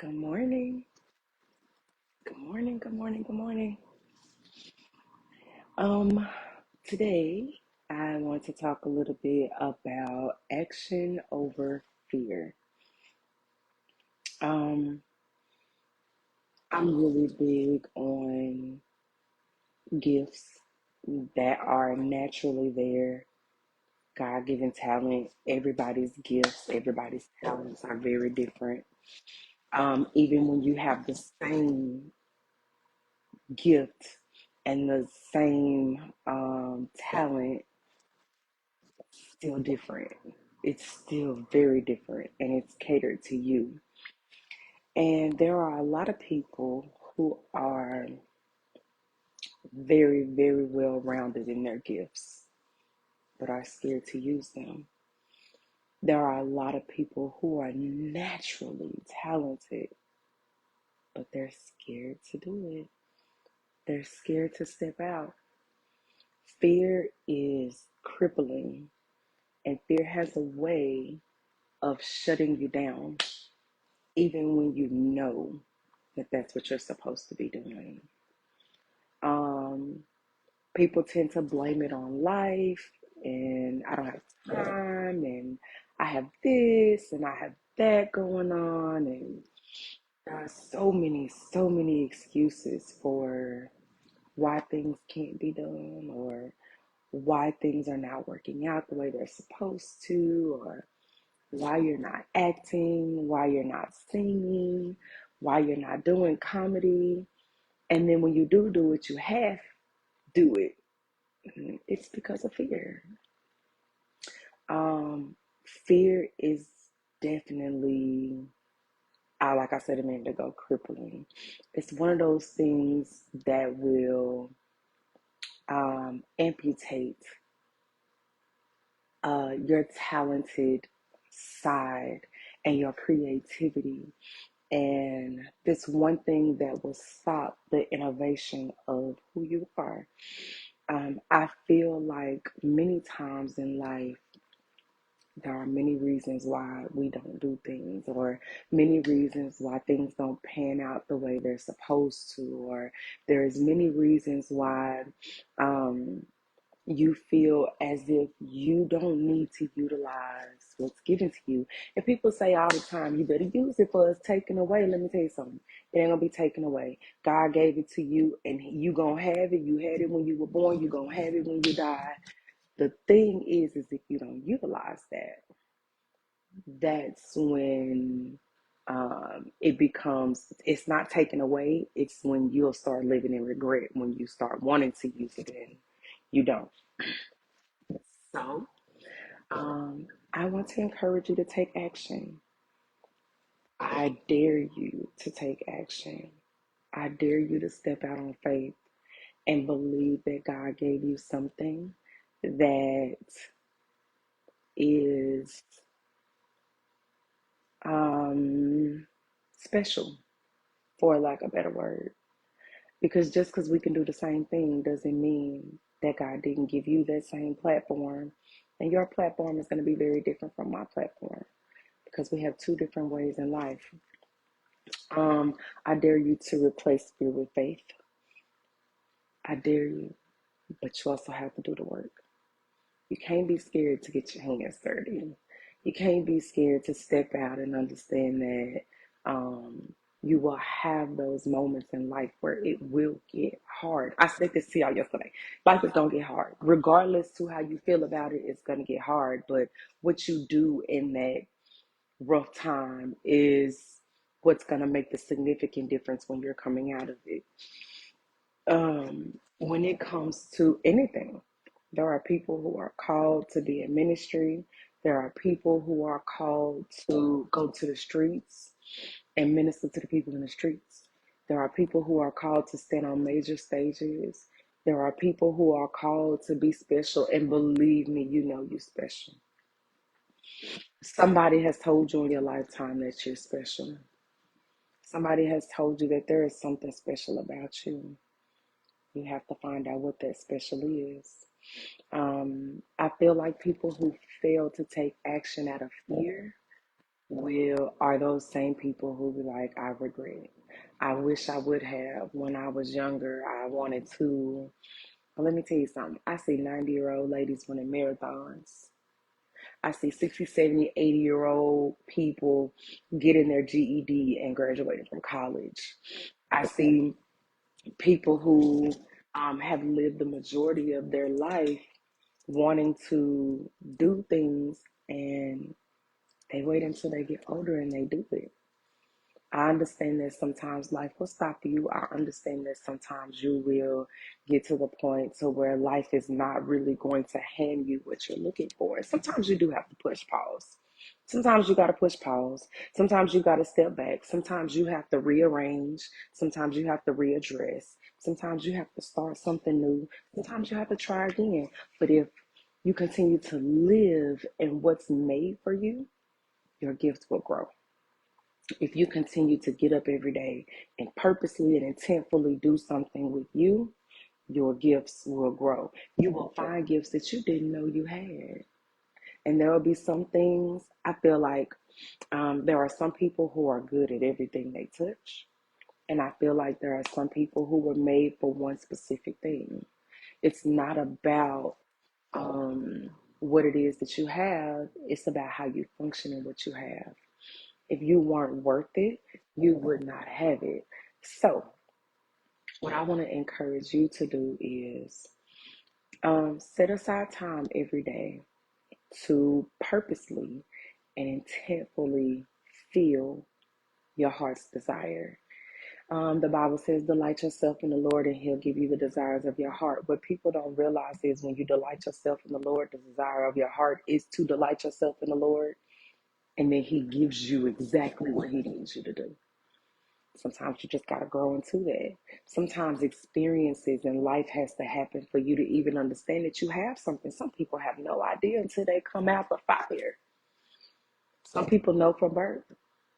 Good morning. Good morning. Good morning. Good morning. Um, Today I want to talk a little bit about action over fear. Um, I'm really big on gifts that are naturally there, God-given talent. Everybody's gifts, everybody's talents are very different. Even when you have the same gift and the same talent, still different. It's still very different and it's catered to you. And there are a lot of people who are very, very well rounded in their gifts, but are scared to use them. There are a lot of people who are naturally talented, but they're scared to do it. They're scared to step out. Fear is crippling, and fear has a way of shutting you down, even when you know that that's what you're supposed to be doing. Um, People tend to blame it on life, and I don't have time, and I have this, and I have that going on, and there are so many excuses for why things can't be done, or why things are not working out the way they're supposed to, or why you're not acting, why you're not singing, why you're not doing comedy. And then when you do it, you half do it. It's because of fear. Um, Fear is definitely, like I said a minute ago, crippling. It's one of those things that will amputate your talented side and your creativity. And this one thing that will stop the innovation of who you are. I feel like many times in life, there are many reasons why we don't do things, or many reasons why things don't pan out the way they're supposed to, or there's many reasons why um, you feel as if you don't need to utilize what's given to you. And people say all the time, you better use it for it's taken away. Let me tell you something. It ain't gonna be taken away. God gave it to you and you gonna have it. You had it when you were born, you gonna have it when you die. The thing is if you don't utilize that, that's when it becomes, it's not taken away. It's when you'll start living in regret, when you start wanting to use it and you don't. So I want to encourage you to take action. I dare you to take action. I dare you to step out on faith and believe that God gave you something that is um, special, for lack of a better word. Because just because we can do the same thing doesn't mean that God didn't give you that same platform. And your platform is going to be very different from my platform because we have two different ways in life. I dare you to replace fear with faith. I dare you, but you also have to do the work. You can't be scared to get your hands dirty. You can't be scared to step out and understand that you will have those moments in life where it will get hard. I said this to y'all yesterday. Life is gonna get hard. Regardless to how you feel about it, it's gonna get hard. But what you do in that rough time is what's gonna make the significant difference when you're coming out of it. When it comes to anything, there are people who are called to be in ministry. There are people who are called to go to the streets and minister to the people in the streets. There are people who are called to stand on major stages. There are people who are called to be special, and believe me, you know you're special. Somebody has told you in your lifetime that you're special. Somebody has told you that there is something special about you. You have to find out what that special is. I feel like people who fail to take action out of fear will are those same people who be like, I regret. I wish I would have when I was younger. I wanted to. But let me tell you something. I see 90-year-old ladies running marathons. I see 60, 70, 80-year-old people getting their GED and graduating from college. I see people who have lived the majority of their life wanting to do things, and they wait until they get older and they do it. I understand that sometimes life will stop you. I understand that sometimes you will get to the point to where life is not really going to hand you what you're looking for. Sometimes you do have to push pause. Sometimes you got to push pause. Sometimes you got to step back. Sometimes you have to rearrange. Sometimes you have to readdress. Sometimes you have to start something new. Sometimes you have to try again. But if you continue to live in what's made for you, your gifts will grow. If you continue to get up every day and purposely and intentfully do something with you, your gifts will grow. You will find gifts that you didn't know you had. And there will be some things, I feel like there are some people who are good at everything they touch. And I feel like there are some people who were made for one specific thing. It's not about what it is that you have, it's about how you function in what you have. If you weren't worth it, you would not have it. So, what I want to encourage you to do is set aside time every day to purposely and intentfully feel your heart's desire. The Bible says, delight yourself in the Lord and He'll give you the desires of your heart. What people don't realize is when you delight yourself in the Lord, the desire of your heart is to delight yourself in the Lord, and then He gives you exactly what He needs you to do. Sometimes you just got to grow into that. Sometimes experiences in life has to happen for you to even understand that you have something. Some people have no idea until they come out the fire. Some people know from birth.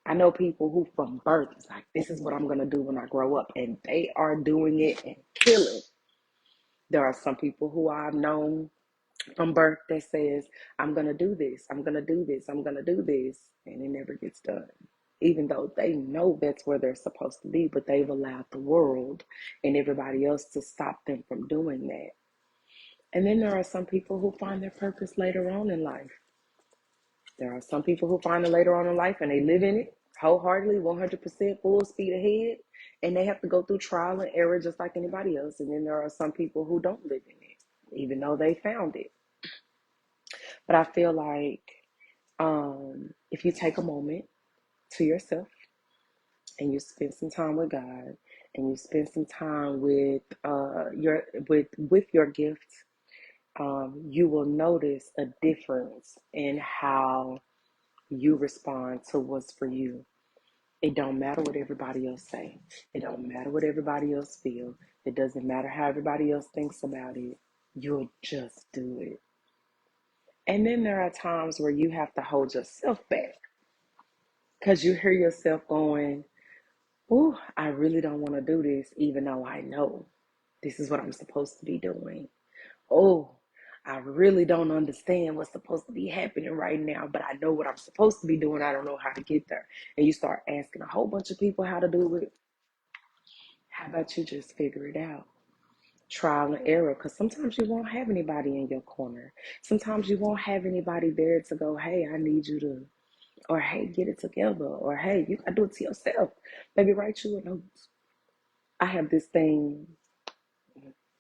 I know people who from birth is like, this is what I'm going to do when I grow up. And they are doing it and killing. There are some people who I've known from birth that says, I'm going to do this. I'm going to do this. I'm going to do this. And it never gets done. Even though they know that's where they're supposed to be, but they've allowed the world and everybody else to stop them from doing that. And then there are some people who find their purpose later on in life. There are some people who find it later on in life and they live in it wholeheartedly, 100% full speed ahead, and they have to go through trial and error just like anybody else. And then there are some people who don't live in it, even though they found it. But I feel like if you take a moment to yourself and you spend some time with God and you spend some time with your gifts, you will notice a difference in how you respond to what's for you. It don't matter what everybody else say. It don't matter what everybody else feel. It doesn't matter how everybody else thinks about it. You'll just do it. And then there are times where you have to hold yourself back because you hear yourself going, "Ooh, I really don't want to do this, even though I know this is what I'm supposed to be doing. Oh, I really don't understand what's supposed to be happening right now, but I know what I'm supposed to be doing. I don't know how to get there." And you start asking a whole bunch of people how to do it. How about you just figure it out? Trial and error, because sometimes you won't have anybody in your corner. Sometimes you won't have anybody there to go, hey, I need you to, or hey, get it together, or hey, you gotta do it to yourself. Maybe write you a note. I have this thing.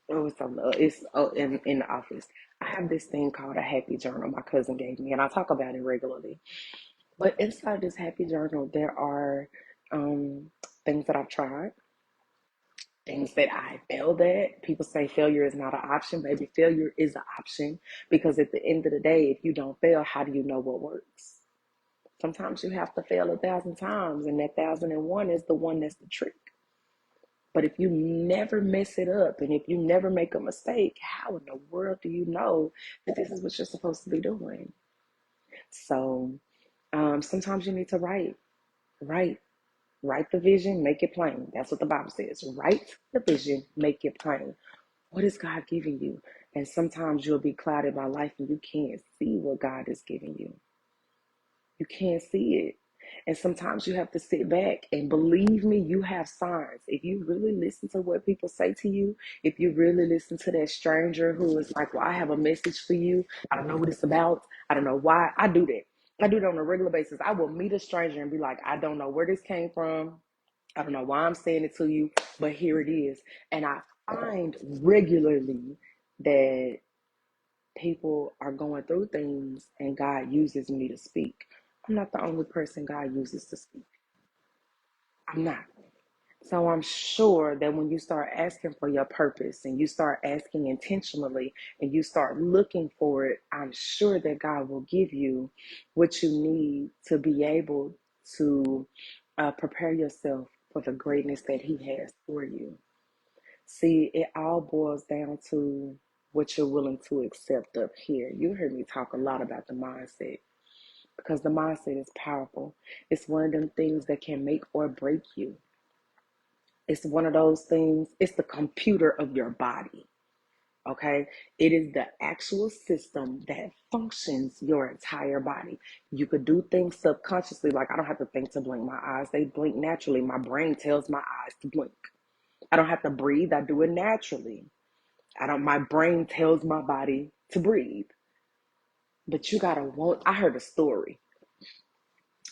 In the office. I have this thing called a happy journal my cousin gave me, and I talk about it regularly. But inside this happy journal, there are things that I've tried, things that I failed at. People say failure is not an option. Baby, failure is an option because at the end of the day, if you don't fail, how do you know what works? Sometimes you have to fail 1,000 times, and that 1,001 is the one that's the trick. But if you never mess it up and if you never make a mistake, how in the world do you know that this is what you're supposed to be doing? So sometimes you need to write, write the vision, make it plain. That's what the Bible says. Write the vision, make it plain. What is God giving you? And sometimes you'll be clouded by life and you can't see what God is giving you. You can't see it. And sometimes you have to sit back and believe me, you have signs. If you really listen to what people say to you, if you really listen to that stranger who is like, well, I have a message for you. I don't know what it's about. I don't know why. I do that. I do that on a regular basis. I will meet a stranger and be like, I don't know where this came from. I don't know why I'm saying it to you, but here it is. And I find regularly that people are going through things and God uses me to speak. I'm not the only person God uses to speak. I'm not. So I'm sure that when you start asking for your purpose and you start asking intentionally and you start looking for it, I'm sure that God will give you what you need to be able to prepare yourself for the greatness that He has for you. See, it all boils down to what you're willing to accept up here. You heard me talk a lot about the mindset because the mindset is powerful. It's one of them things that can make or break you. It's one of those things, it's the computer of your body. Okay, it is the actual system that functions your entire body. You could do things subconsciously, like I don't have to think to blink my eyes, they blink naturally. My brain tells my eyes to blink. I don't have to breathe, I do it naturally. I don't, my brain tells my body to breathe. But you gotta want, I heard a story.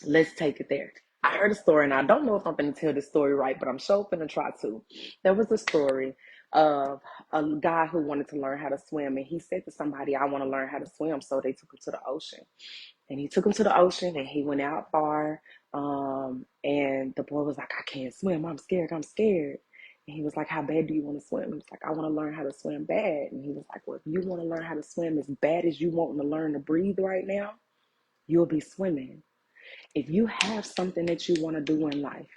Let's take it there. I heard a story, and I don't know if I'm going to tell this story right, but I'm sure going to try to. There was a story of a guy who wanted to learn how to swim, and he said to somebody, I want to learn how to swim, so they took him to the ocean. And he took him to the ocean, and he went out far, and the boy was like, I can't swim, I'm scared, I'm scared. And he was like, how bad do you want to swim? He was like, I want to learn how to swim bad. And he was like, well, if you want to learn how to swim as bad as you want to learn to breathe right now, you'll be swimming. If you have something that you want to do in life,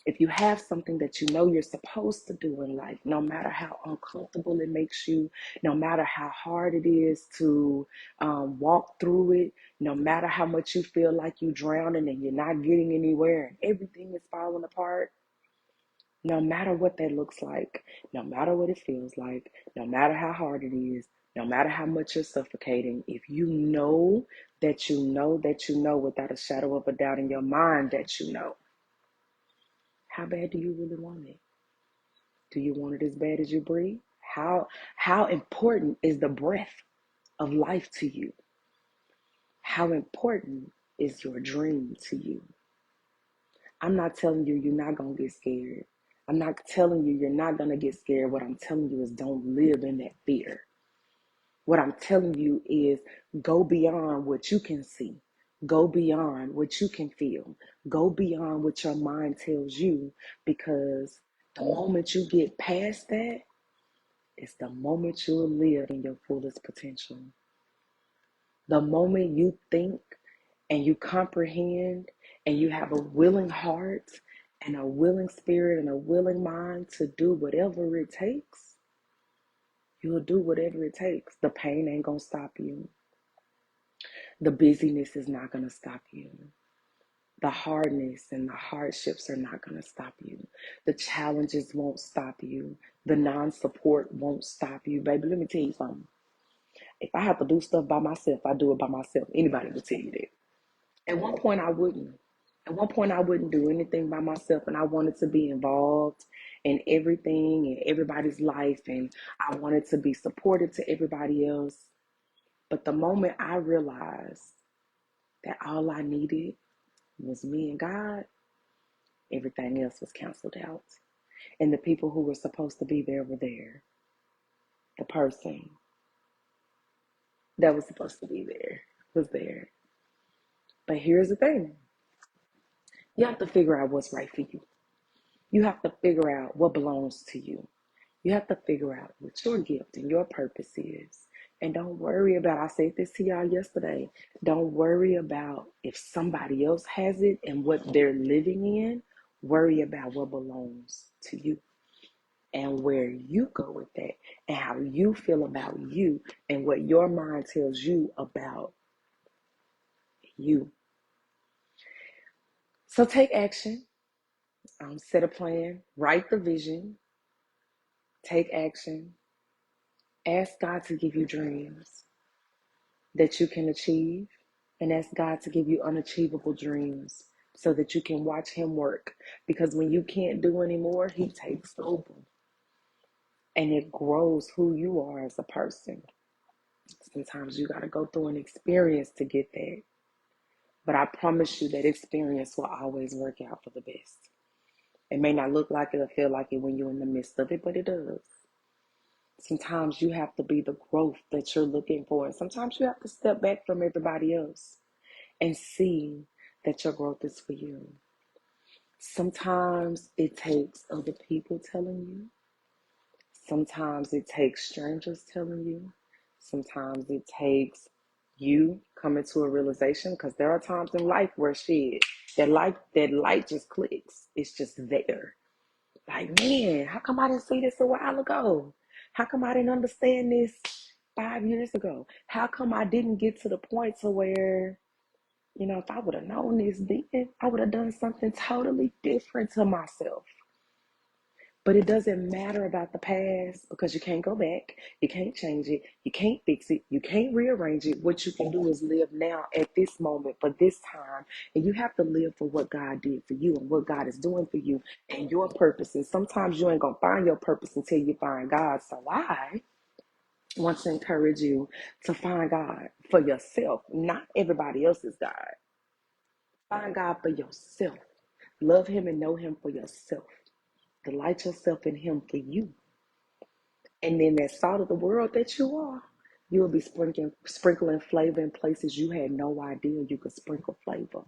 if you have something that you know you're supposed to do in life, no matter how uncomfortable it makes you, no matter how hard it is to walk through it, no matter how much you feel like you're drowning and you're not getting anywhere and everything is falling apart, no matter what that looks like, no matter what it feels like, no matter how hard it is, no matter how much you're suffocating, if you know that you know that you know without a shadow of a doubt in your mind that you know, how bad do you really want it? Do you want it as bad as you breathe? How important is the breath of life to you? How important is your dream to you? I'm not telling you you're not going to get scared. I'm not telling you you're not going to get scared. What I'm telling you is don't live in that fear. What I'm telling you is go beyond what you can see. Go beyond what you can feel. Go beyond what your mind tells you, because the moment you get past that, it's the moment you'll live in your fullest potential. The moment you think and you comprehend and you have a willing heart and a willing spirit and a willing mind to do whatever it takes, you'll do whatever it takes. The pain ain't gonna stop you. The busyness is not gonna stop you. The hardness and the hardships are not gonna stop you. The challenges won't stop you. The non-support won't stop you. Baby, let me tell you something. If I have to do stuff by myself, I do it by myself. Anybody would tell you that. At one point, I wouldn't. At one point, I wouldn't do anything by myself, and I wanted to be involved in everything and everybody's life, and I wanted to be supportive to everybody else. But the moment I realized that all I needed was me and God, everything else was canceled out. And the people who were supposed to be there were there. The person that was supposed to be there was there. But here's the thing, you have to figure out what's right for you. You have to figure out what belongs to you. You have to figure out what your gift and your purpose is. And don't worry about, I said this to y'all yesterday, don't worry about if somebody else has it and what they're living in. Worry about what belongs to you and where you go with that and how you feel about you and what your mind tells you about you. So take action, set a plan, write the vision, take action, ask God to give you dreams that you can achieve, and ask God to give you unachievable dreams so that you can watch him work. Because when you can't do anymore, he takes over and it grows who you are as a person. Sometimes you got to go through an experience to get that. But I promise you that experience will always work out for the best. It may not look like it or feel like it when you're in the midst of it, but it does. Sometimes you have to be the growth that you're looking for. And sometimes you have to step back from everybody else and see that your growth is for you. Sometimes it takes other people telling you. Sometimes it takes strangers telling you. Sometimes it takes you coming to a realization, because there are times in life where that light just clicks. It's just there. Like, man, how come I didn't see this a while ago? How come I didn't understand this 5 years ago? How come I didn't get to the point to where, if I would have known this then, I would have done something totally different to myself. But it doesn't matter about the past, because you can't go back. You can't change it. You can't fix it. You can't rearrange it. What you can do is live now at this moment for this time. And you have to live for what God did for you and what God is doing for you and your purpose. And sometimes you ain't going to find your purpose until you find God. So I want to encourage you to find God for yourself, not everybody else's God. Find God for yourself. Love him and know him for yourself. Delight yourself in him for you. And then that salt of the world that you are, you'll be sprinkling flavor in places you had no idea you could sprinkle flavor.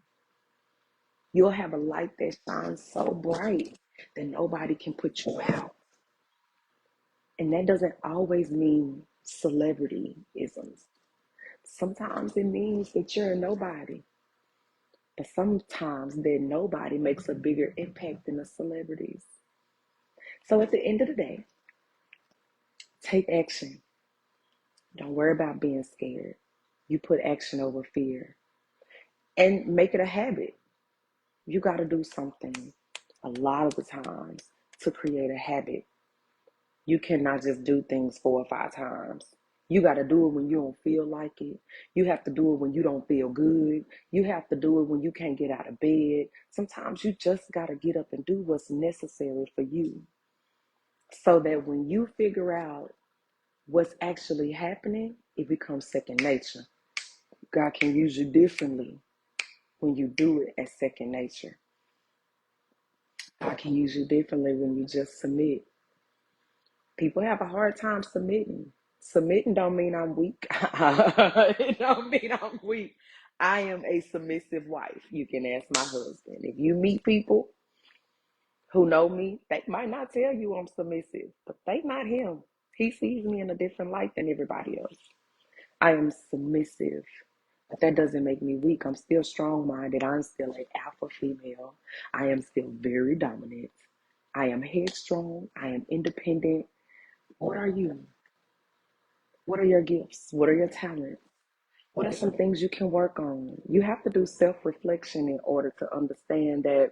You'll have a light that shines so bright that nobody can put you out. And that doesn't always mean celebrity isms. Sometimes it means that you're a nobody. But sometimes that nobody makes a bigger impact than the celebrities. So at the end of the day, take action. Don't worry about being scared. You put action over fear and make it a habit. You got to do something a lot of the times to create a habit. You cannot just do things 4 or 5 times. You got to do it when you don't feel like it. You have to do it when you don't feel good. You have to do it when you can't get out of bed. Sometimes you just got to get up and do what's necessary for you, so that when you figure out what's actually happening, it becomes second nature. God can use you differently when you do it as second nature. God can use you differently when you just submit. People have a hard time submitting. Submitting don't mean I'm weak. It don't mean I'm weak. I am a submissive wife. You can ask my husband. If you meet people who know me, they might not tell you I'm submissive, but they not him. He sees me in a different light than everybody else. I am submissive. But that doesn't make me weak. I'm still strong-minded. I'm still an alpha female. I am still very dominant. I am headstrong. I am independent. What are you? What are your gifts? What are your talents? What are some things you can work on? You have to do self-reflection in order to understand that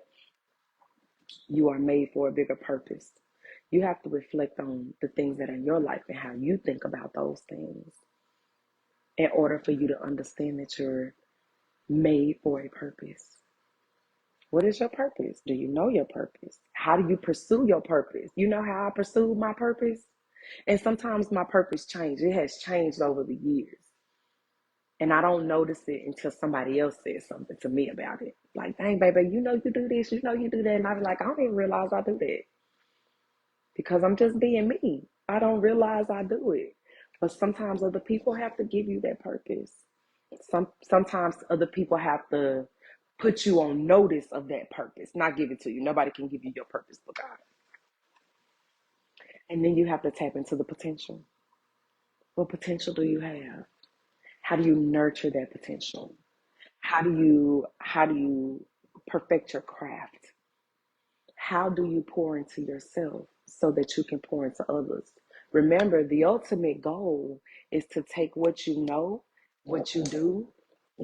you are made for a bigger purpose. You have to reflect on the things that are in your life and how you think about those things in order for you to understand that you're made for a purpose. What is your purpose? Do you know your purpose? How do you pursue your purpose? You know how I pursued my purpose? And sometimes my purpose changed. It has changed over the years. And I don't notice it until somebody else says something to me about it. Like, dang, baby, you know you do this, you know you do that. And I be like, I don't even realize I do that, because I'm just being me. I don't realize I do it. But sometimes other people have to give you that purpose. Sometimes other people have to put you on notice of that purpose, not give it to you. Nobody can give you your purpose but God. And then you have to tap into the potential. What potential do you have? How do you nurture that potential? How do you perfect your craft? How do you pour into yourself so that you can pour into others? Remember, the ultimate goal is to take what you know, what you do,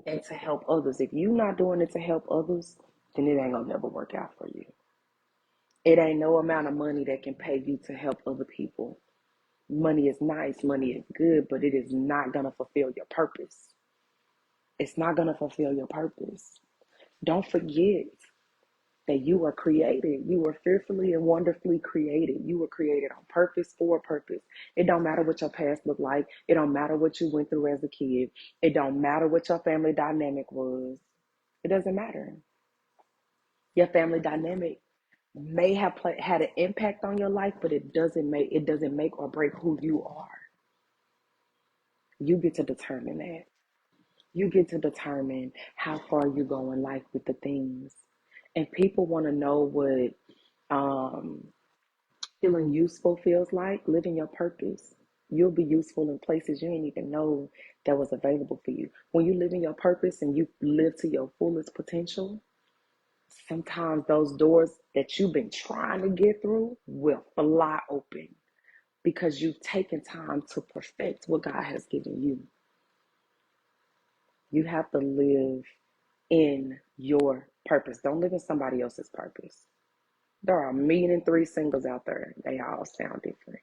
and to help others. If you're not doing it to help others, then it ain't gonna never work out for you. It ain't no amount of money that can pay you to help other people. Money is nice, money is good, but it is not gonna fulfill your purpose. It's not gonna fulfill your purpose. Don't forget that you were created. You were fearfully and wonderfully created. You were created on purpose for a purpose. It don't matter what your past looked like. It don't matter what you went through as a kid. It don't matter what your family dynamic was. It doesn't matter. Your family dynamic may have had an impact on your life, but it doesn't make or break who you are. You get to determine that. You get to determine how far you go in life with the things. And people want to know what um, feeling useful feels like, living your purpose. You'll be useful in places you didn't even know that was available for you. When you live in your purpose and you live to your fullest potential, sometimes those doors that you've been trying to get through will fly open because you've taken time to perfect what God has given you. You have to live in your purpose. Don't live in somebody else's purpose. There are a million and three singles out there. They all sound different.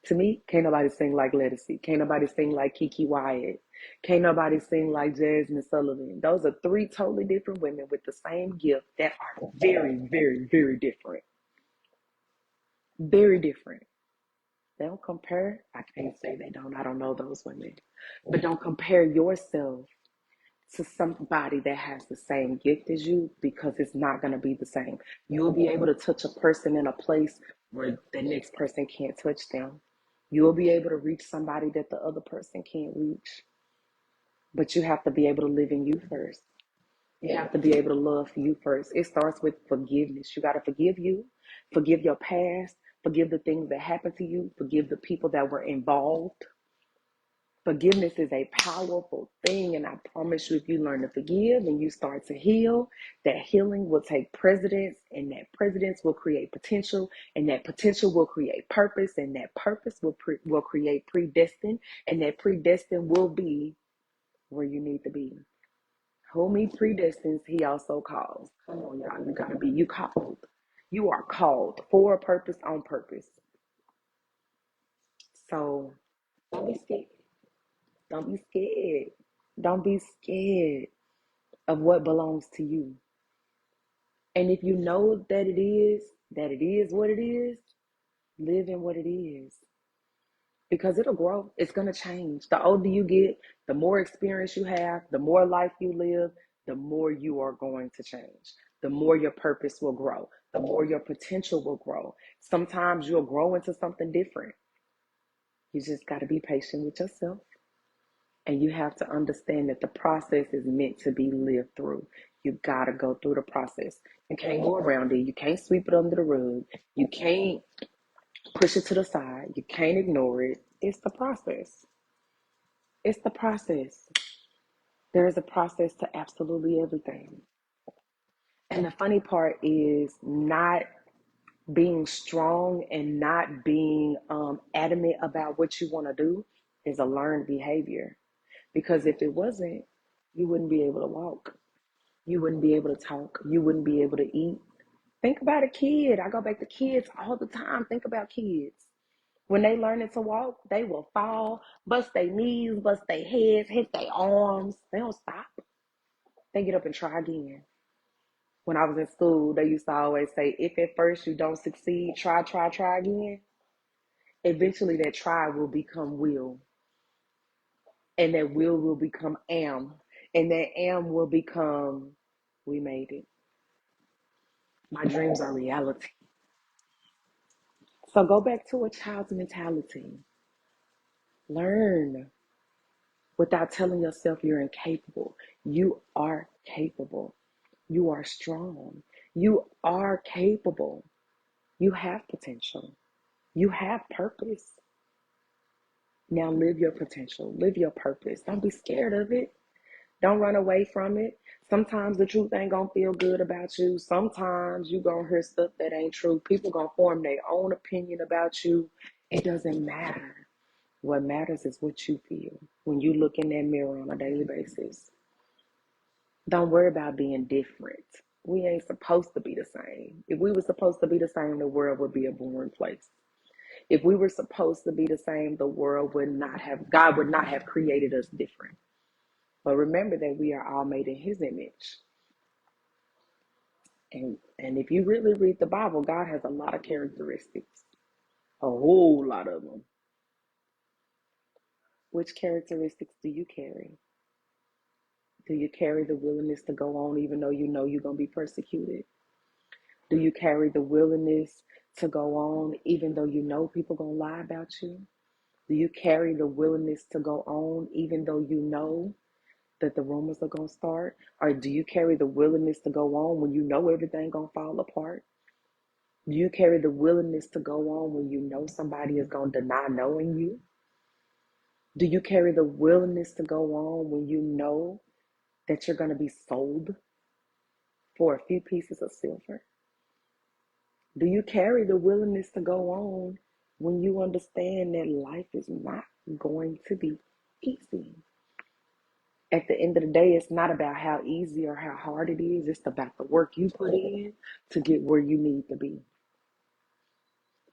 To me, can't nobody sing like Lettucey. Can't nobody sing like Kiki Wyatt. Can't nobody sing like Jasmine Sullivan. Those are three totally different women with the same gift that are very, very, very different. Very different. They don't compare. I can't say they don't. I don't know those women. But don't compare yourself to somebody that has the same gift as you because it's not going to be the same. You'll be able to touch a person in a place where the next person can't touch them. You'll be able to reach somebody that the other person can't reach. But you have to be able to live in you first. You have to be able to love you first. It starts with forgiveness. You got to forgive you, forgive your past, forgive the things that happened to you, forgive the people that were involved. Forgiveness is a powerful thing, and I promise you, if you learn to forgive and you start to heal, that healing will take precedence, and that precedence will create potential, and that potential will create purpose, and that purpose will create predestined, and that predestined will be where you need to be. Whom he predestines, he also calls. Come on, y'all, you called. You are called for a purpose, on purpose. So don't be scared. Don't be scared. Don't be scared of what belongs to you. And if you know that it is what it is, live in what it is. Because it'll grow. It's going to change. The older you get, the more experience you have, the more life you live, the more you are going to change. The more your purpose will grow. The more your potential will grow. Sometimes you'll grow into something different. You just got to be patient with yourself. And you have to understand that the process is meant to be lived through. You got to go through the process. You can't go around it. You can't sweep it under the rug. You can't push it to the side. You can't ignore it. It's the process. It's the process. There is a process to absolutely everything. And the funny part is not being strong and not being adamant about what you want to do is a learned behavior. Because if it wasn't, you wouldn't be able to walk. You wouldn't be able to talk. You wouldn't be able to eat. Think about a kid. I go back to kids all the time. Think about kids. When they learning to walk, they will fall, bust their knees, bust their heads, hit their arms. They don't stop. They get up and try again. When I was in school, they used to always say, if at first you don't succeed, try again. Eventually that try will become will. And that will become am. And that am will become, we made it. My dreams are reality. So go back to a child's mentality. Learn without telling yourself you're incapable. You are capable. You are strong. You are capable. You have potential. You have purpose. Now live your potential. Live your purpose. Don't be scared of it. Don't run away from it. Sometimes the truth ain't gonna feel good about you. Sometimes you gonna hear stuff that ain't true. People gonna form their own opinion about you. It doesn't matter. What matters is what you feel when you look in that mirror on a daily basis. Don't worry about being different. We ain't supposed to be the same. If we were supposed to be the same, the world would be a boring place. If we were supposed to be the same, the world would not have, God would not have created us different. But remember that we are all made in his image. And if you really read the Bible, God has a lot of characteristics, a whole lot of them. Which characteristics do you carry? Do you carry the willingness to go on even though you know you're going to be persecuted? Do you carry the willingness to go on even though you know people going to lie about you? Do you carry the willingness to go on even though you know that the rumors are going to start? Or do you carry the willingness to go on when you know everything going to fall apart? Do you carry the willingness to go on when you know somebody is going to deny knowing you? Do you carry the willingness to go on when you know that you're going to be sold for a few pieces of silver? Do you carry the willingness to go on when you understand that life is not going to be easy? At the end of the day, it's not about how easy or how hard it is. It's about the work you put in to get where you need to be.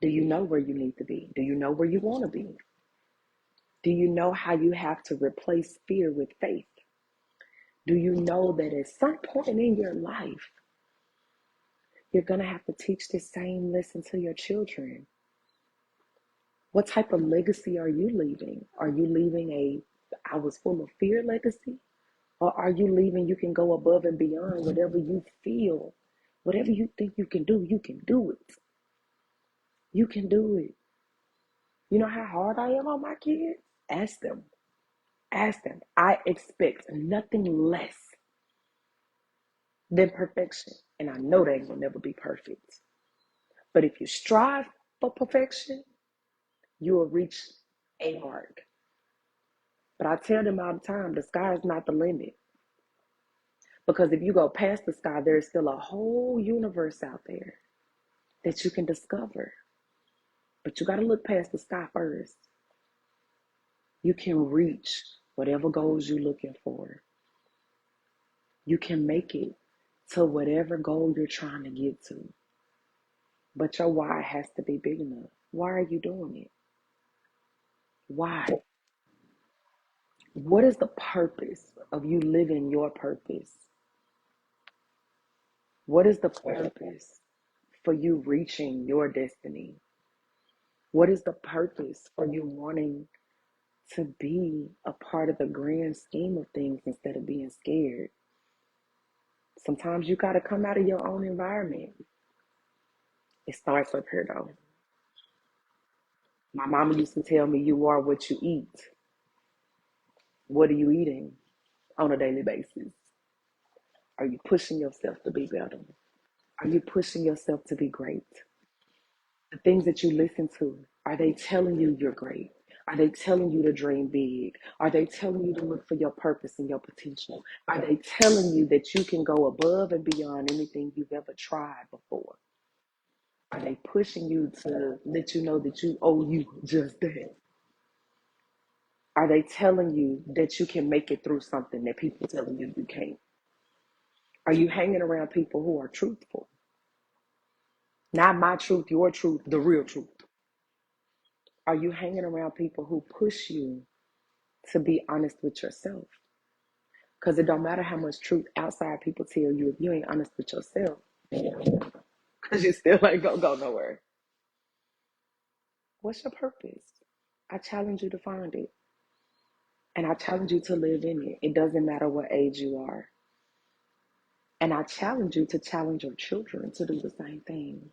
Do you know where you need to be? Do you know where you want to be? Do you know how you have to replace fear with faith? Do you know that at some point in your life, you're going to have to teach this same lesson to your children? What type of legacy are you leaving? Are you leaving I was full of fear legacy? Or are you leaving you can go above and beyond whatever you feel? Whatever you think you can do it. You can do it. You know how hard I am on my kids? Ask them. Ask them. I expect nothing less than perfection. And I know they will never be perfect. But if you strive for perfection, you will reach a mark. But I tell them all the time, the sky is not the limit. Because if you go past the sky, there is still a whole universe out there that you can discover. But you got to look past the sky first. You can reach whatever goals you're looking for. You can make it to whatever goal you're trying to get to. But your why has to be big enough. Why are you doing it? Why? What is the purpose of you living your purpose? What is the purpose for you reaching your destiny? What is the purpose for you wanting to be a part of the grand scheme of things instead of being scared? Sometimes you got to come out of your own environment. It starts up here though. My mama used to tell me, you are what you eat. What are you eating on a daily basis? Are you pushing yourself to be better? Are you pushing yourself to be great? The things that you listen to, are they telling you you're great? Are they telling you to dream big? Are they telling you to look for your purpose and your potential? Are they telling you that you can go above and beyond anything you've ever tried before? Are they pushing you to let you know that you owe you just that? Are they telling you that you can make it through something that people telling you you can't? Are you hanging around people who are truthful? Not my truth, your truth, the real truth. Are you hanging around people who push you to be honest with yourself? Because it don't matter how much truth outside people tell you, if you ain't honest with yourself, because you still ain't gonna go nowhere. What's your purpose? I challenge you to find it. And I challenge you to live in it. It doesn't matter what age you are. And I challenge you to challenge your children to do the same thing.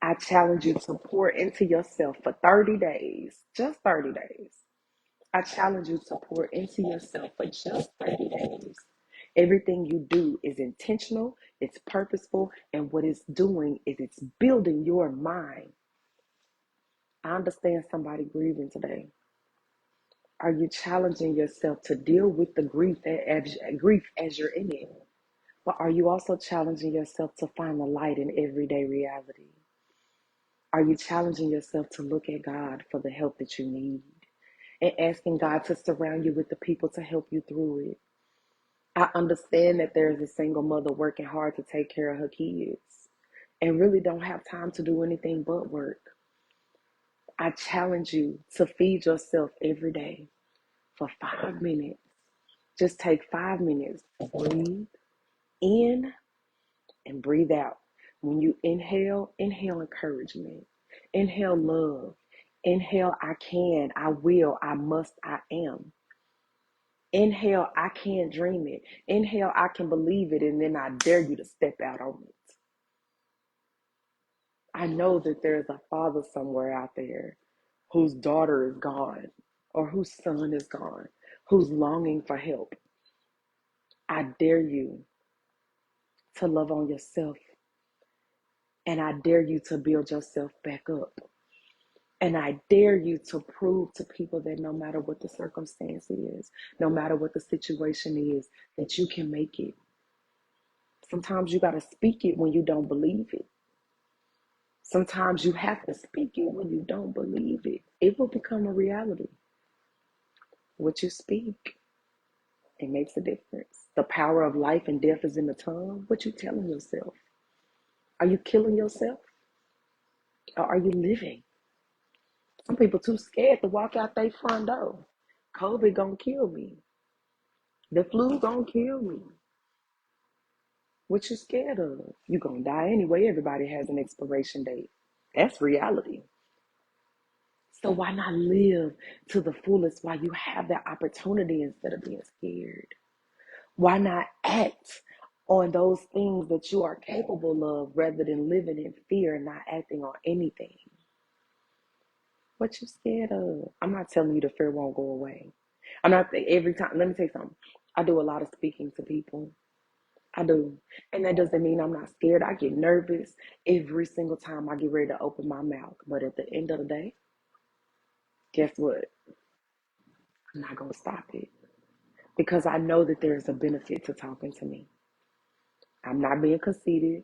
I challenge you to pour into yourself for 30 days, just 30 days. I challenge you to pour into yourself for just 30 days. Everything you do is intentional, it's purposeful, and what it's doing is it's building your mind. I understand somebody grieving today. Are you challenging yourself to deal with the grief as you're in it? But are you also challenging yourself to find the light in everyday reality? Are you challenging yourself to look at God for the help that you need and asking God to surround you with the people to help you through it? I understand that there is a single mother working hard to take care of her kids and really don't have time to do anything but work. I challenge you to feed yourself every day for 5 minutes. Just take 5 minutes to breathe in and breathe out. When you inhale, inhale encouragement, inhale love, inhale I can, I will, I must, I am. Inhale, I can dream it. Inhale, I can believe it, and then I dare you to step out on it. I know that there's a father somewhere out there whose daughter is gone or whose son is gone, who's longing for help. I dare you to love on yourself, and I dare you to build yourself back up. And I dare you to prove to people that no matter what the circumstance is, no matter what the situation is, that you can make it. Sometimes you got to speak it when you don't believe it. Sometimes you have to speak it when you don't believe it. It will become a reality. What you speak, it makes a difference. The power of life and death is in the tongue. What you telling yourself? Are you killing yourself? Or are you living? Some people too scared to walk out their front door. COVID gonna kill me. The flu gonna kill me. What you scared of? You gonna die anyway. Everybody has an expiration date. That's reality. So why not live to the fullest while you have that opportunity instead of being scared? Why not act on those things that you are capable of rather than living in fear and not acting on anything? What you scared of? I'm not telling you the fear won't go away. I'm not every time. Let me tell you something. I do a lot of speaking to people. I do. And that doesn't mean I'm not scared. I get nervous every single time I get ready to open my mouth. But at the end of the day, guess what? I'm not going to stop it because I know that there's a benefit to talking to me. I'm not being conceited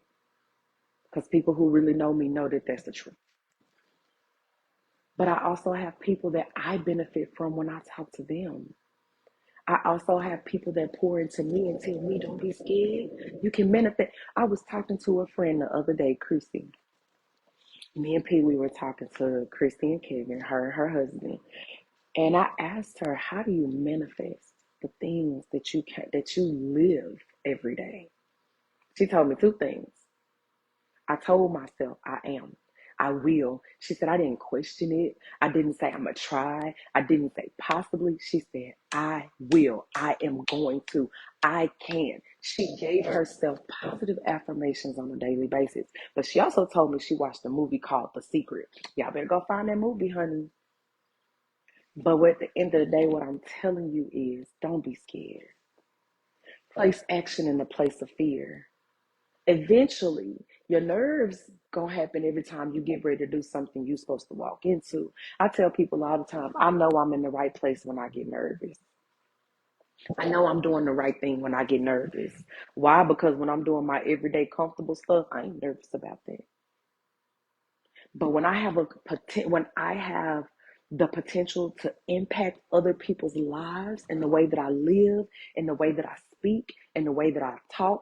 because people who really know me know that that's the truth. But I also have people that I benefit from when I talk to them. I also have people that pour into me and tell me, don't be scared. You can benefit. I was talking to a friend the other day, Chrissy. Me and P, we were talking to Christy and Kevin, her and her husband. And I asked her, how do you manifest the things that you live every day? She told me two things. I told myself I am. I will. She said, I didn't question it. I didn't say I'm going to try. I didn't say possibly. She said, I will. I am going to. I can. She gave herself positive affirmations on a daily basis. But she also told me she watched a movie called The Secret. Y'all better go find that movie, honey. But at the end of the day, what I'm telling you is don't be scared. Place action in the place of fear. Eventually, your nerves gonna happen every time you get ready to do something you're supposed to walk into. I tell people all the time, I know I'm in the right place when I get nervous. I know I'm doing the right thing when I get nervous. Why? Because when I'm doing my everyday comfortable stuff, I ain't nervous about that. But when I have the potential to impact other people's lives in the way that I live, in the way that I speak, in the way that I talk,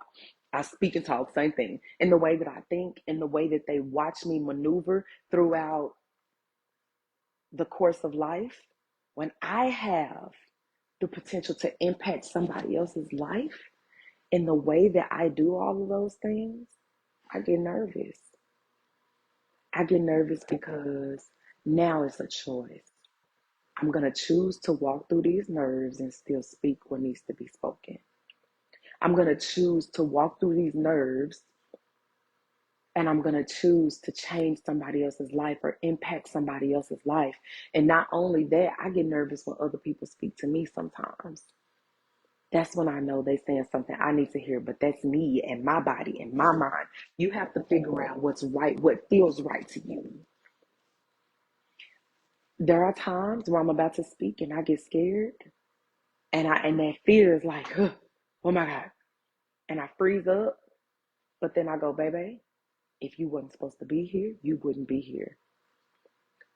I speak and talk, same thing, in the way that I think, in the way that they watch me maneuver throughout the course of life, when I have the potential to impact somebody else's life in the way that I do all of those things, I get nervous. I get nervous because now it's a choice. I'm going to choose to walk through these nerves and still speak what needs to be spoken. I'm going to choose to walk through these nerves and I'm going to choose to change somebody else's life or impact somebody else's life. And not only that, I get nervous when other people speak to me sometimes. That's when I know they're saying something I need to hear, but that's me and my body and my mind. You have to figure out what's right, what feels right to you. There are times where I'm about to speak and I get scared and that fear is like, huh, oh my God. And I freeze up, but then I go, baby, if you wasn't supposed to be here, you wouldn't be here.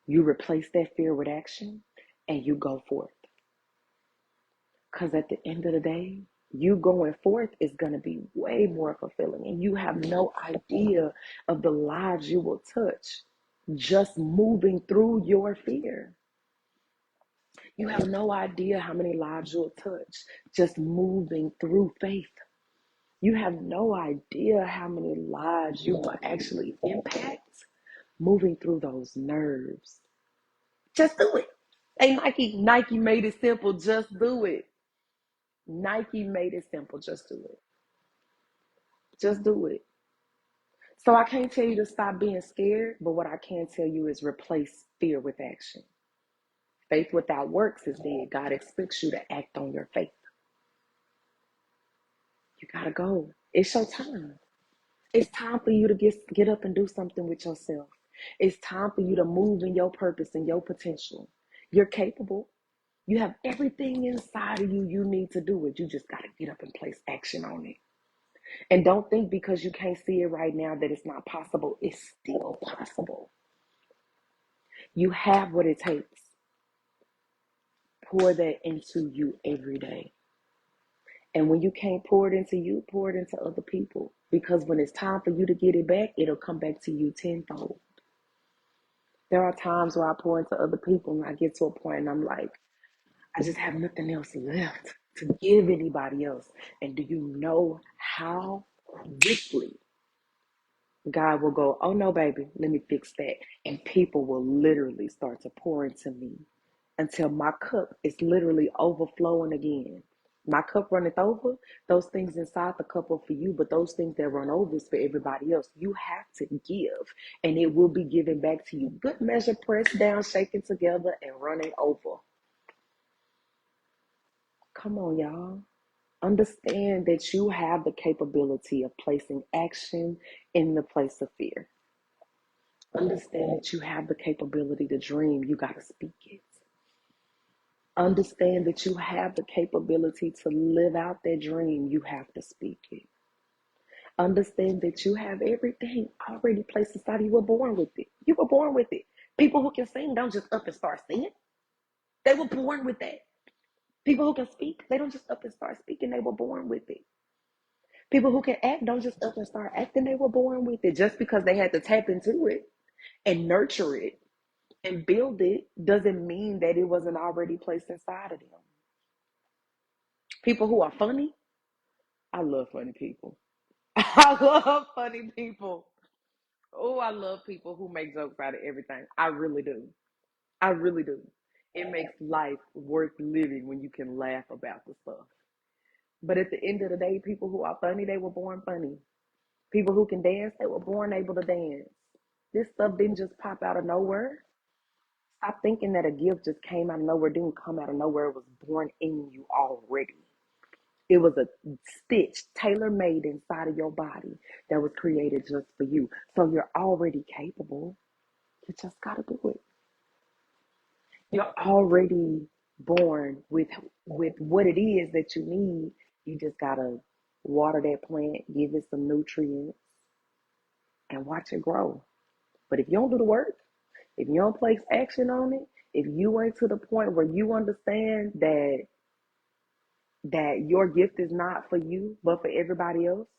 You replace that fear with action and you go forth. Because at the end of the day, you going forth is going to be way more fulfilling. And you have no idea of the lives you will touch just moving through your fear. You have no idea how many lives you'll touch just moving through faith. You have no idea how many lives you will actually impact moving through those nerves. Just do it. Hey, Nike made it simple. Just do it. Nike made it simple. Just do it. Just do it. So I can't tell you to stop being scared, but what I can tell you is replace fear with action. Faith without works is dead. God expects you to act on your faith. You gotta go. It's your time. It's time for you to get up and do something with yourself. It's time for you to move in your purpose and your potential. You're capable. You have everything inside of you you need to do it. You just gotta get up and place action on it. And don't think because you can't see it right now that it's not possible. It's still possible. You have what it takes. Pour that into you every day. And when you can't pour it into you, pour it into other people. Because when it's time for you to get it back, it'll come back to you tenfold. There are times where I pour into other people and I get to a point and I'm like, I just have nothing else left to give anybody else. And do you know how quickly God will go, oh no, baby, let me fix that. And people will literally start to pour into me until my cup is literally overflowing again. My cup runneth over. Those things inside the cup are for you, but those things that run over is for everybody else. You have to give, and it will be given back to you. Good measure, pressed down, shaken together, and running over. Come on, y'all. Understand that you have the capability of placing action in the place of fear. Understand that you have the capability to dream. You got to speak it. Understand that you have the capability to live out that dream. You have to speak it. Understand that you have everything already placed inside. You were born with it. You were born with it. People who can sing don't just up and start singing. They were born with that. People who can speak, they don't just up and start speaking. They were born with it. People who can act don't just up and start acting. They were born with it. Just because they had to tap into it and nurture it and build it doesn't mean that it wasn't already placed inside of them. People who are funny, I love funny people. I love funny people. Oh, I love people who make jokes out of everything. I really do. I really do. It makes life worth living when you can laugh about the stuff. But at the end of the day, people who are funny, they were born funny. People who can dance, they were born able to dance. This stuff didn't just pop out of nowhere. Stop thinking that a gift just came out of nowhere, didn't come out of nowhere. It was born in you already. It was a stitch tailor made inside of your body that was created just for you. So you're already capable. You just got to do it. You're already born with what it is that you need. You just got to water that plant, give it some nutrients, and watch it grow. But if you don't do the work, if you don't place action on it, if you ain't to the point where you understand that your gift is not for you, but for everybody else,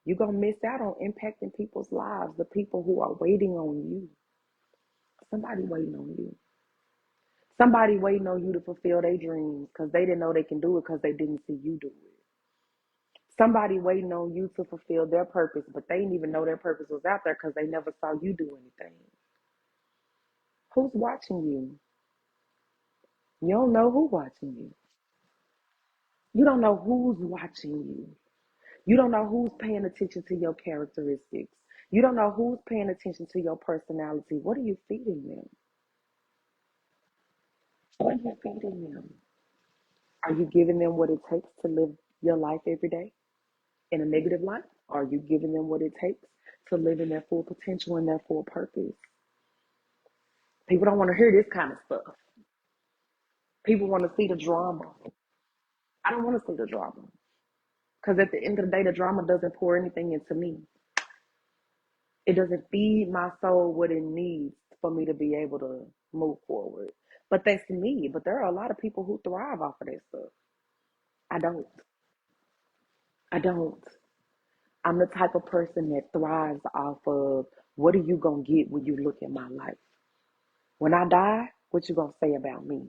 you're going to miss out on impacting people's lives, the people who are waiting on you. Somebody waiting on you. Somebody waiting on you to fulfill their dreams because they didn't know they can do it because they didn't see you do it. Somebody waiting on you to fulfill their purpose, but they didn't even know their purpose was out there because they never saw you do anything. Who's watching you? You don't know who's watching you. You don't know who's watching you. You don't know who's paying attention to your characteristics. You don't know who's paying attention to your personality. What are you feeding them? What are you feeding them? Are you giving them what it takes to live your life every day in a negative light? Are you giving them what it takes to live in their full potential and their full purpose? People don't want to hear this kind of stuff. People want to see the drama. I don't want to see the drama because at the end of the day, the drama doesn't pour anything into me. It doesn't feed my soul what it needs for me to be able to move forward. But that's me. But there are a lot of people who thrive off of that stuff. I don't. I don't. I'm the type of person that thrives off of what are you gonna get when you look at my life? When I die, what you gonna say about me?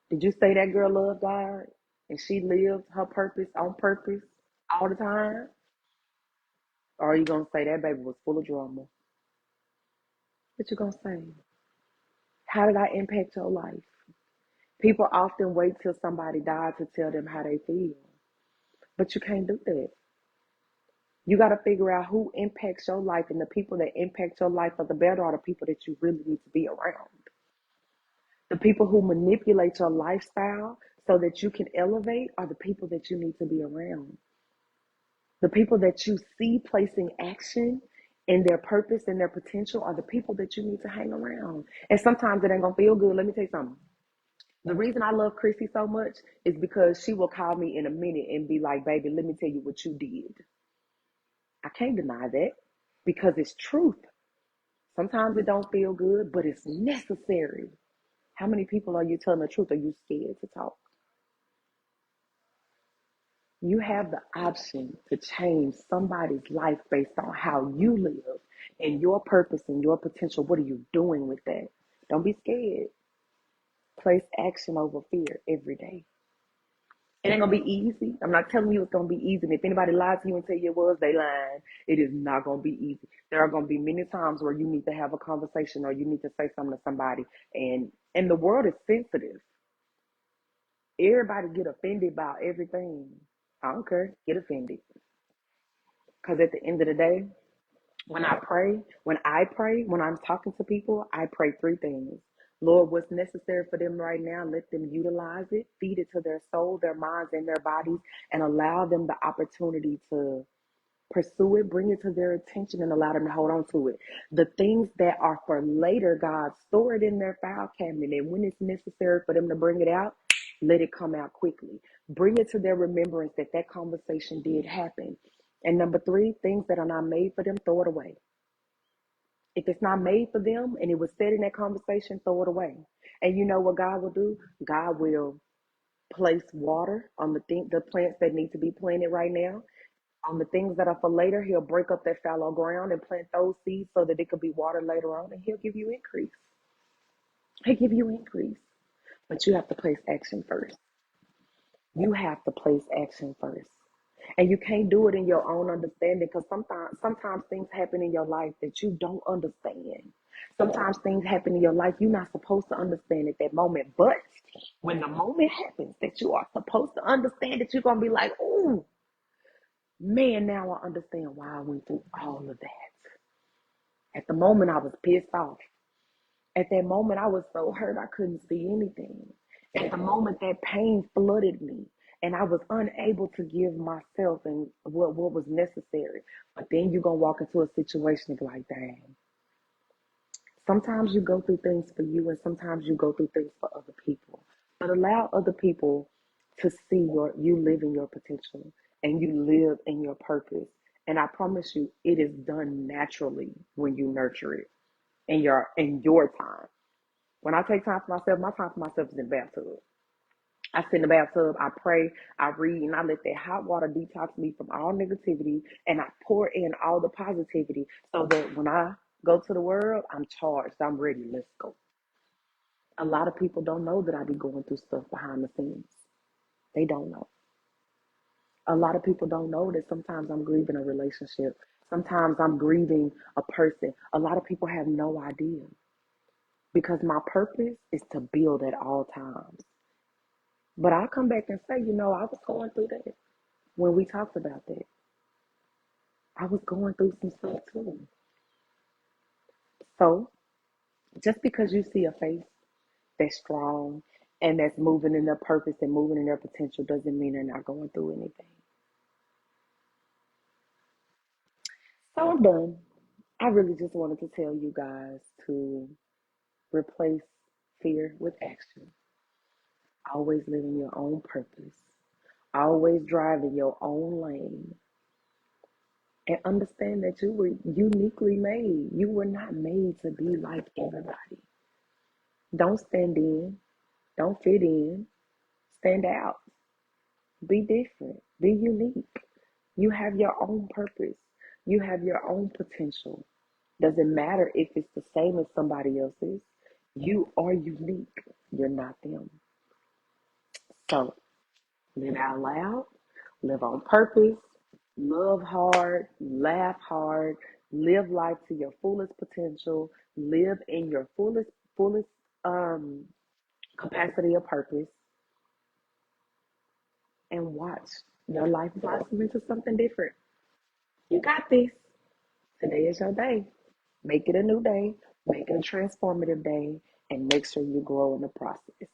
Did you say that girl loved God and she lived her purpose on purpose? all the time? Or are you going to say that baby was full of drama? What you going to say? How did I impact your life? People often wait till somebody dies to tell them how they feel. But you can't do that. You got to figure out who impacts your life, and the people that impact your life for the better are the people that you really need to be around. The people who manipulate your lifestyle so that you can elevate are the people that you need to be around. The people that you see placing action in their purpose and their potential are the people that you need to hang around. And sometimes it ain't gonna feel good. Let me tell you something. The reason I love Chrissy so much is because she will call me in a minute and be like, baby, let me tell you what you did. I can't deny that because it's truth. Sometimes it don't feel good, but it's necessary. How many people are you telling the truth? Are you scared to talk? You have the option to change somebody's life based on how you live and your purpose and your potential. What are you doing with that? Don't be scared. Place action over fear every day. It ain't gonna be easy. I'm not telling you it's gonna be easy. And if anybody lies to you and tell you it was, they lying. It is not gonna be easy. There are gonna be many times where you need to have a conversation or you need to say something to somebody. And the world is sensitive. Everybody get offended about everything. I don't care. Get offended. Because at the end of the day, when I'm talking to people, I pray three things. Lord, what's necessary for them right now, let them utilize it, feed it to their soul, their minds, and their bodies, and allow them the opportunity to pursue it, bring it to their attention, and allow them to hold on to it. The things that are for later, God, store it in their file cabinet, and when it's necessary for them to bring it out, let it come out quickly. Bring it to their remembrance that that conversation did happen. And number three, things that are not made for them, throw it away. If it's not made for them and it was said in that conversation, throw it away. And you know what God will do? God will place water on the plants that need to be planted right now. On the things that are for later, he'll break up that fallow ground and plant those seeds so that it could be watered later on, and he'll give you increase. He'll give you increase. But you have to place action first. You have to place action first. And you can't do it in your own understanding because sometimes things happen in your life that you don't understand. Sometimes things happen in your life you're not supposed to understand at that moment. But when the moment happens that you are supposed to understand it, you're gonna be like, oh man, now I understand why I went through all of that. At the moment I was pissed off. At that moment, I was so hurt I couldn't see anything. At the moment, that pain flooded me, and I was unable to give myself and what was necessary. But then you're gonna walk into a situation and be like, dang. Sometimes you go through things for you, and sometimes you go through things for other people. But allow other people to see you live in your potential and you live in your purpose. And I promise you, it is done naturally when you nurture it in your time. When I take time for myself, my time for myself is in the bathtub. I sit in the bathtub, I pray, I read, and I let that hot water detox me from all negativity and I pour in all the positivity so that when I go to the world, I'm charged, I'm ready, let's go. A lot of people don't know that I be going through stuff behind the scenes. They don't know. A lot of people don't know that sometimes I'm grieving a relationship. Sometimes I'm grieving a person. A lot of people have no idea because my purpose is to build at all times. But I'll come back and say, I was going through that when we talked about that. I was going through some stuff too. So just because you see a face that's strong and that's moving in their purpose and moving in their potential doesn't mean they're not going through anything. So I'm done. I really just wanted to tell you guys to replace fear with action. Always living your own purpose. Always driving your own lane. And understand that you were uniquely made. You were not made to be like everybody. Don't stand in. Don't fit in. Stand out. Be different. Be unique. You have your own purpose. You have your own potential. Doesn't matter if it's the same as somebody else's. You are unique. You're not them. So live out loud. Live on purpose. Love hard, laugh hard, live life to your fullest potential, live in your fullest um capacity of purpose, and watch your life blossom into something different. You got this. Today is your day. Make it a new day, make it a transformative day, and make sure you grow in the process.